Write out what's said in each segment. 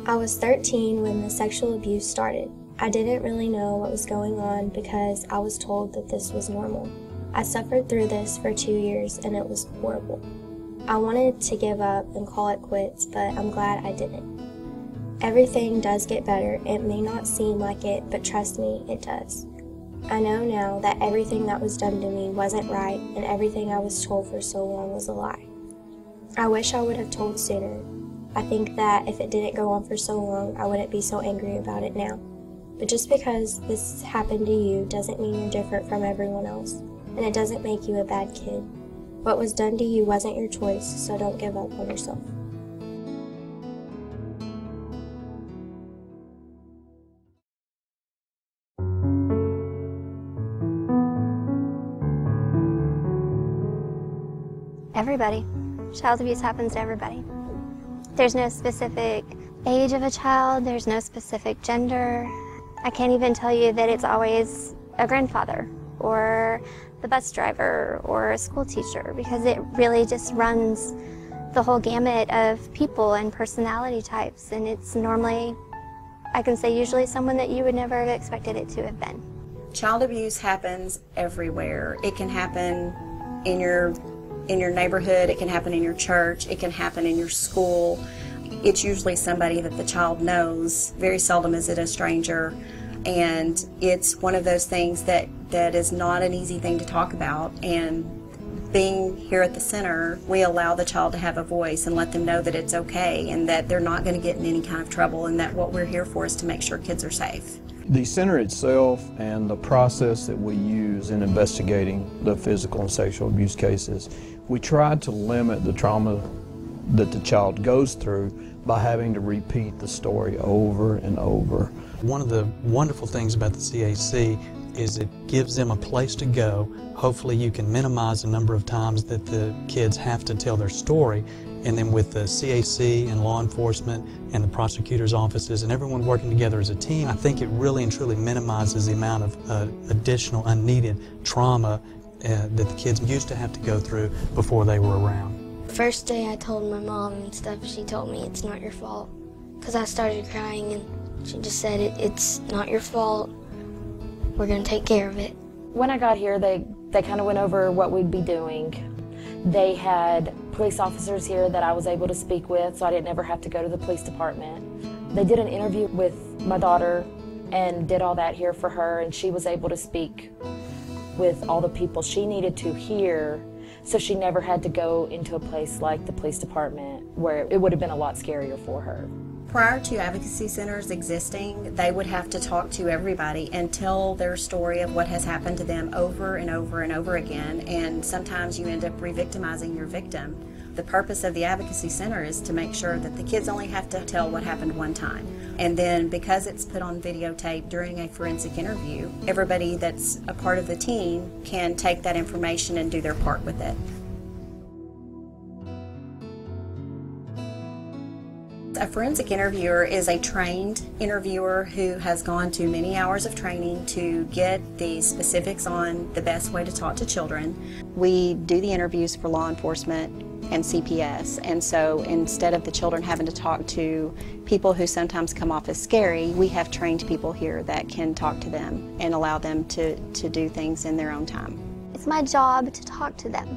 I was 13 when the sexual abuse started. I didn't really know what was going on because I was told that this was normal. I suffered through this for 2 years and it was horrible. I wanted to give up and call it quits, but I'm glad I didn't. Everything does get better. It may not seem like it, but trust me, it does. I know now that everything that was done to me wasn't right and everything I was told for so long was a lie. I wish I would have told sooner. I think that if it didn't go on for so long, I wouldn't be so angry about it now. But just because this happened to you doesn't mean you're different from everyone else, and it doesn't make you a bad kid. What was done to you wasn't your choice, so don't give up on yourself. Everybody. Child abuse happens to everybody. There's no specific age of a child, there's no specific gender. I can't even tell you that it's always a grandfather or the bus driver or a school teacher, because it really just runs the whole gamut of people and personality types, and it's normally, I can say usually someone that you would never have expected it to have been. Child abuse happens everywhere. It can happen in your neighborhood, it can happen in your church, it can happen in your school. It's usually somebody that the child knows. Very seldom is it a stranger. And it's one of those things that is not an easy thing to talk about. And being here at the center, we allow the child to have a voice and let them know that it's okay and that they're not going to get in any kind of trouble, and that what we're here for is to make sure kids are safe. The center itself and the process that we use in investigating the physical and sexual abuse cases, we try to limit the trauma that the child goes through by having to repeat the story over and over. One of the wonderful things about the CAC is it gives them a place to go. Hopefully you can minimize the number of times that the kids have to tell their story, and then with the CAC and law enforcement and the prosecutor's offices and everyone working together as a team, I think it really and truly minimizes the amount of additional unneeded trauma that the kids used to have to go through before they were around. The first day I told my mom and stuff, she told me it's not your fault, because I started crying and she just said it's not your fault, we're going to take care of it. When I got here, they kind of went over what we'd be doing. They had police officers here that I was able to speak with, so I didn't ever have to go to the police department. They did an interview with my daughter and did all that here for her, and she was able to speak with all the people she needed to hear, so she never had to go into a place like the police department where it would have been a lot scarier for her. Prior to advocacy centers existing, they would have to talk to everybody and tell their story of what has happened to them over and over and over again, and sometimes you end up re-victimizing your victim. The purpose of the advocacy center is to make sure that the kids only have to tell what happened one time. And then because it's put on videotape during a forensic interview, everybody that's a part of the team can take that information and do their part with it. A forensic interviewer is a trained interviewer who has gone to many hours of training to get the specifics on the best way to talk to children. We do the interviews for law enforcement and CPS, and so instead of the children having to talk to people who sometimes come off as scary, we have trained people here that can talk to them and allow them to do things in their own time. It's my job to talk to them,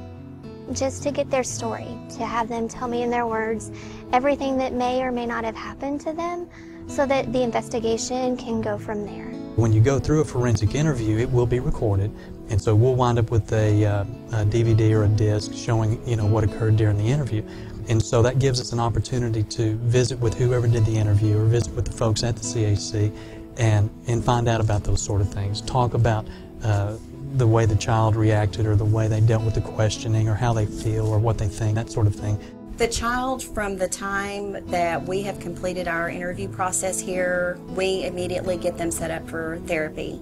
just to get their story, to have them tell me in their words everything that may or may not have happened to them, so that the investigation can go from there. When you go through a forensic interview, it will be recorded, and so we'll wind up with a DVD or a disc showing what occurred during the interview. And so that gives us an opportunity to visit with whoever did the interview or visit with the folks at the CAC and find out about those sort of things. Talk about the way the child reacted or the way they dealt with the questioning or how they feel or what they think, that sort of thing. The child, from the time that we have completed our interview process here, we immediately get them set up for therapy.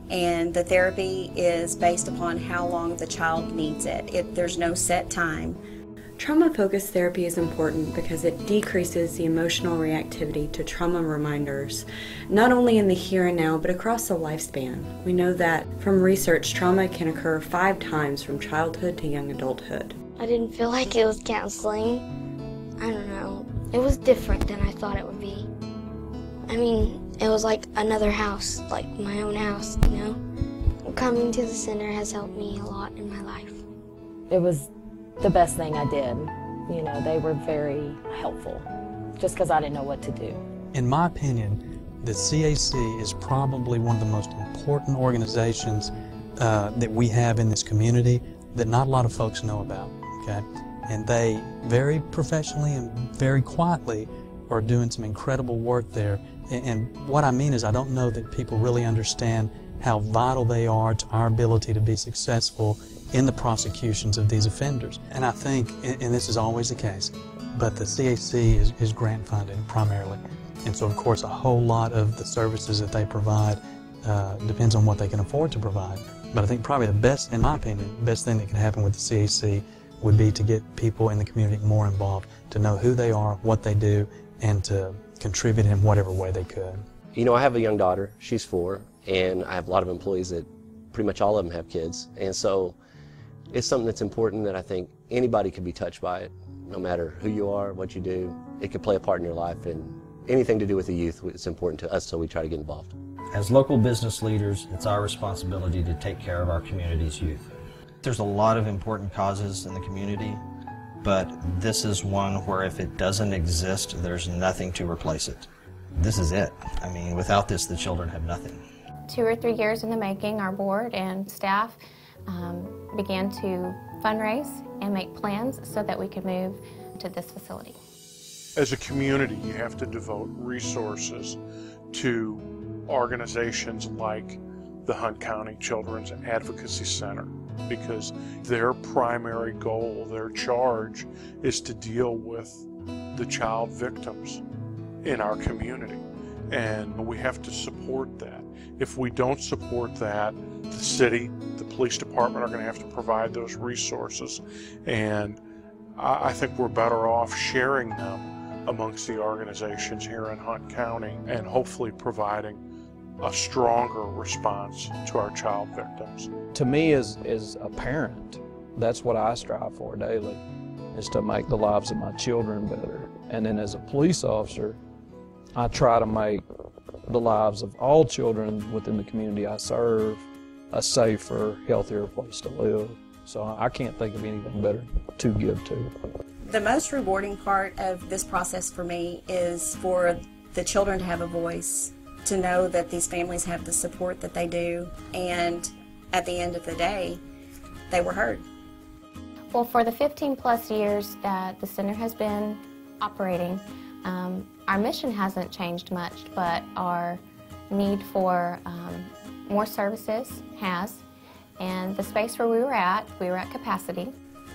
And the therapy is based upon how long the child needs it. There's no set time. Trauma-focused therapy is important because it decreases the emotional reactivity to trauma reminders, not only in the here and now, but across the lifespan. We know that from research, trauma can occur 5 times from childhood to young adulthood. I didn't feel like it was counseling. I don't know. It was different than I thought it would be. I mean, it was like another house, like my own house, you know? Coming to the center has helped me a lot in my life. It was the best thing I did. You know, they were very helpful, just because I didn't know what to do. In my opinion, the CAC is probably one of the most important organizations that we have in this community that not a lot of folks know about, okay? And they very professionally and very quietly are doing some incredible work there. And what I mean is I don't know that people really understand how vital they are to our ability to be successful in the prosecutions of these offenders. And I think, and this is always the case, but the CAC is grant funded primarily. And so of course a whole lot of the services that they provide depends on what they can afford to provide. But I think probably the best, in my opinion, the best thing that can happen with the CAC would be to get people in the community more involved, to know who they are, what they do, and to contribute in whatever way they could. You know, I have a young daughter, she's 4, and I have a lot of employees that pretty much all of them have kids. And so it's something that's important that I think anybody could be touched by it, no matter who you are, what you do. It could play a part in your life, and anything to do with the youth, it's important to us, so we try to get involved. As local business leaders, it's our responsibility to take care of our community's youth. There's a lot of important causes in the community, but this is one where if it doesn't exist, there's nothing to replace it. This is it. I mean, without this, the children have nothing. 2 or 3 years in the making, our board and staff began to fundraise and make plans so that we could move to this facility. As a community, you have to devote resources to organizations like the Hunt County Children's Advocacy Center, because their primary goal, their charge, is to deal with the child victims in our community. And we have to support that. If we don't support that, the city, the police department are going to have to provide those resources. And I think we're better off sharing them amongst the organizations here in Hunt County and hopefully providing a stronger response to our child victims. To me, as a parent, that's what I strive for daily, is to make the lives of my children better. And then as a police officer, I try to make the lives of all children within the community I serve a safer, healthier place to live. So I can't think of anything better to give to. The most rewarding part of this process for me is for the children to have a voice, to know that these families have the support that they do, and at the end of the day, they were heard. Well, for the 15+ years that the center has been operating, our mission hasn't changed much, but our need for more services has. And the space where we were at capacity.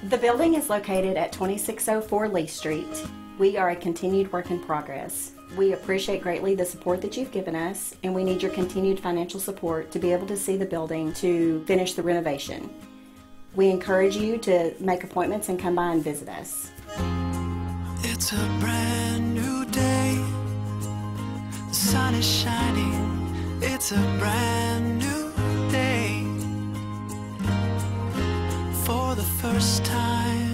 The building is located at 2604 Lee Street. We are a continued work in progress. We appreciate greatly the support that you've given us, and we need your continued financial support to be able to see the building to finish the renovation. We encourage you to make appointments and come by and visit us. It's a brand new day. The sun is shining. It's a brand new day. For the first time